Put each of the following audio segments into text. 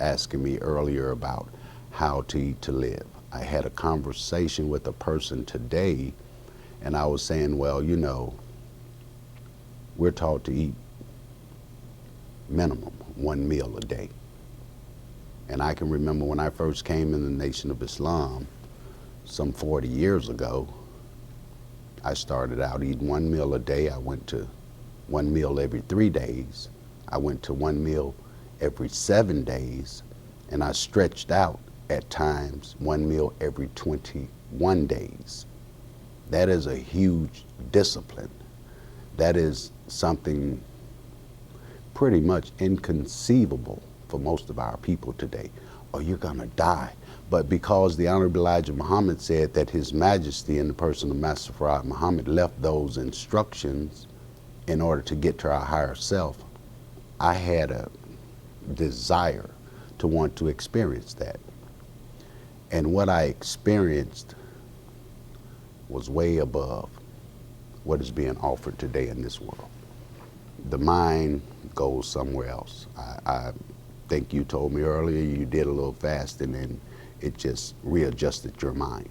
asking me earlier about how to eat to live. I had a conversation with a person today, and I was saying, well, you know, we're taught to eat minimum 1 meal a day. And I can remember when I first came in the Nation of Islam, some 40 years ago, I started out eating 1 meal a day. I went to 1 meal every 3 days. I went to 1 meal every 7 days. And I stretched out at times 1 meal every 21 days. That is a huge discipline. That is something pretty much inconceivable for most of our people today. Oh, you're gonna die. But because the Honorable Elijah Muhammad said that His Majesty in the person of Master Farad Muhammad left those instructions in order to get to our higher self, I had a desire to want to experience that. And what I experienced was way above what is being offered today in this world. The mind goes somewhere else. I think you told me earlier you did a little fasting and it just readjusted your mind.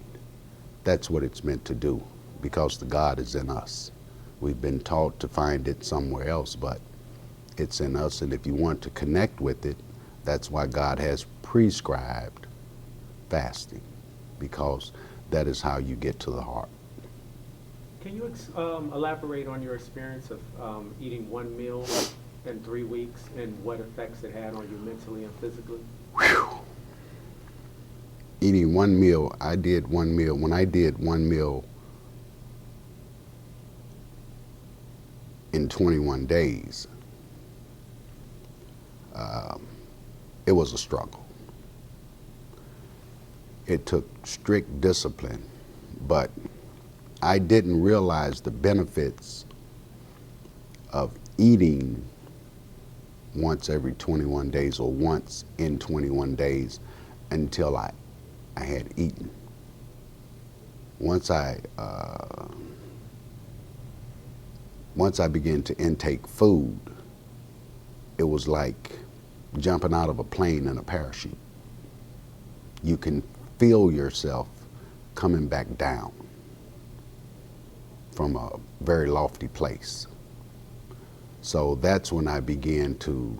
That's what it's meant to do, because the God is in us. We've been taught to find it somewhere else, but it's in us, and if you want to connect with it, that's why God has prescribed fasting, because that is how you get to the heart. Can you elaborate on your experience of eating 1 meal in 3 weeks and what effects it had on you mentally and physically? Whew. Eating 1 meal, I did 1 meal. When I did 1 meal in 21 days, it was a struggle. It took strict discipline, but I didn't realize the benefits of eating once every 21 days or once in 21 days until I had eaten. Once I began to intake food, it was like jumping out of a plane in a parachute. You can feel yourself coming back down from a very lofty place. So that's when I began to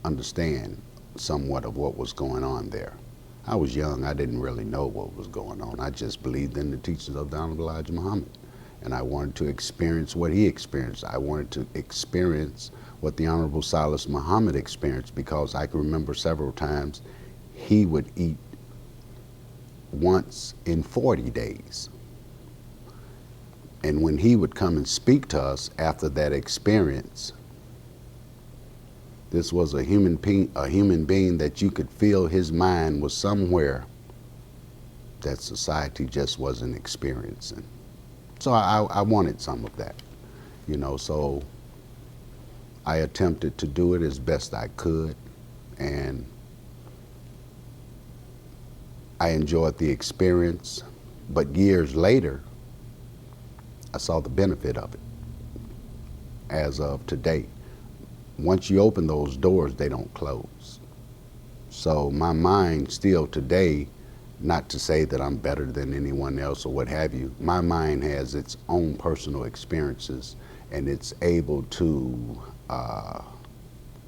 understand somewhat of what was going on there. I was young, I didn't really know what was going on. I just believed in the teachings of the Honorable Elijah Muhammad. And I wanted to experience what he experienced. I wanted to experience what the Honorable Silas Muhammad experienced, because I can remember several times he would eat once in 40 days. And when he would come and speak to us after that experience, this was a human being that you could feel his mind was somewhere that society just wasn't experiencing. So I wanted some of that, you know, so I attempted to do it as best I could, and I enjoyed the experience. But years later, I saw the benefit of it as of today. Once you open those doors, they don't close. So my mind still today, not to say that I'm better than anyone else or what have you, my mind has its own personal experiences, and it's able to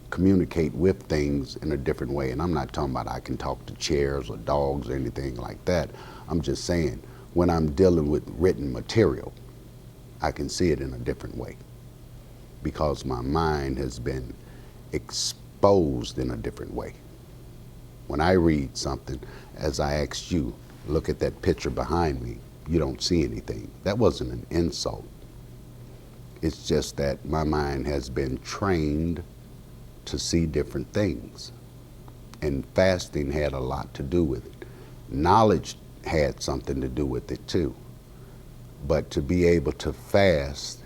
communicate with things in a different way. And I'm not talking about I can talk to chairs or dogs or anything like that. I'm just saying, when I'm dealing with written material, I can see it in a different way, because my mind has been exposed in a different way. When I read something, as I asked you, look at that picture behind me, you don't see anything. That wasn't an insult. It's just that my mind has been trained to see different things. And fasting had a lot to do with it. Knowledge had something to do with it too. But to be able to fast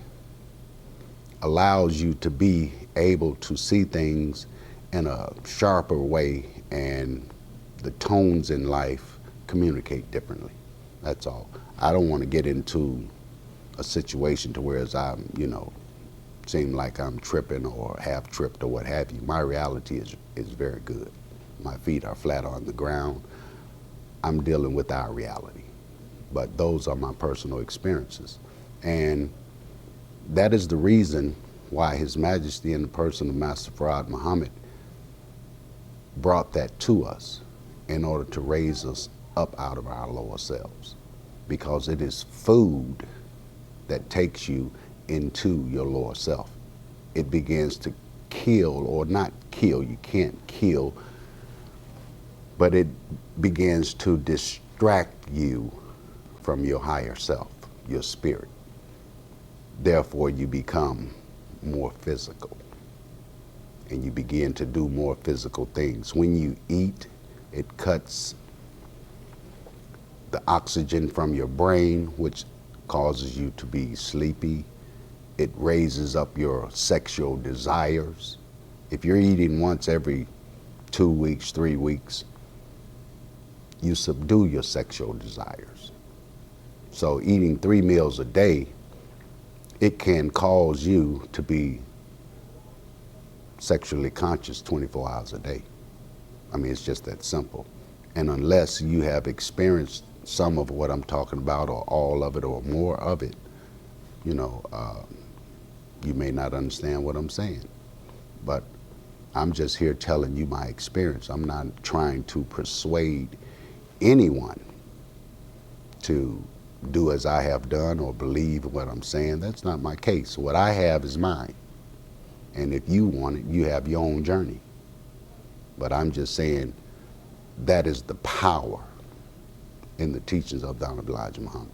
allows you to be able to see things in a sharper way, and the tones in life communicate differently. That's all. I don't want to get into a situation to where I'm, seem like I'm tripping or half tripped or what have you. My reality is very good. My feet are flat on the ground. I'm dealing with our reality. But those are my personal experiences. And that is the reason why His Majesty in the person of Master Farad Muhammad brought that to us in order to raise us up out of our lower selves. Because it is food that takes you into your lower self. It begins to kill, or not kill, you can't kill, but it begins to distract you from your higher self, your spirit. Therefore, you become more physical and you begin to do more physical things. When you eat, it cuts the oxygen from your brain, which causes you to be sleepy. It raises up your sexual desires. If you're eating once every 2 weeks, 3 weeks, you subdue your sexual desires. So eating 3 meals a day, it can cause you to be sexually conscious 24 hours a day. I mean, it's just that simple. And unless you have experienced some of what I'm talking about, or all of it, or more of it, you know, you may not understand what I'm saying. But I'm just here telling you my experience. I'm not trying to persuade anyone to do as I have done or believe what I'm saying. That's not my case. What I have is mine. And if you want it, you have your own journey. But I'm just saying that is the power in the teachings of Don Elijah Muhammad.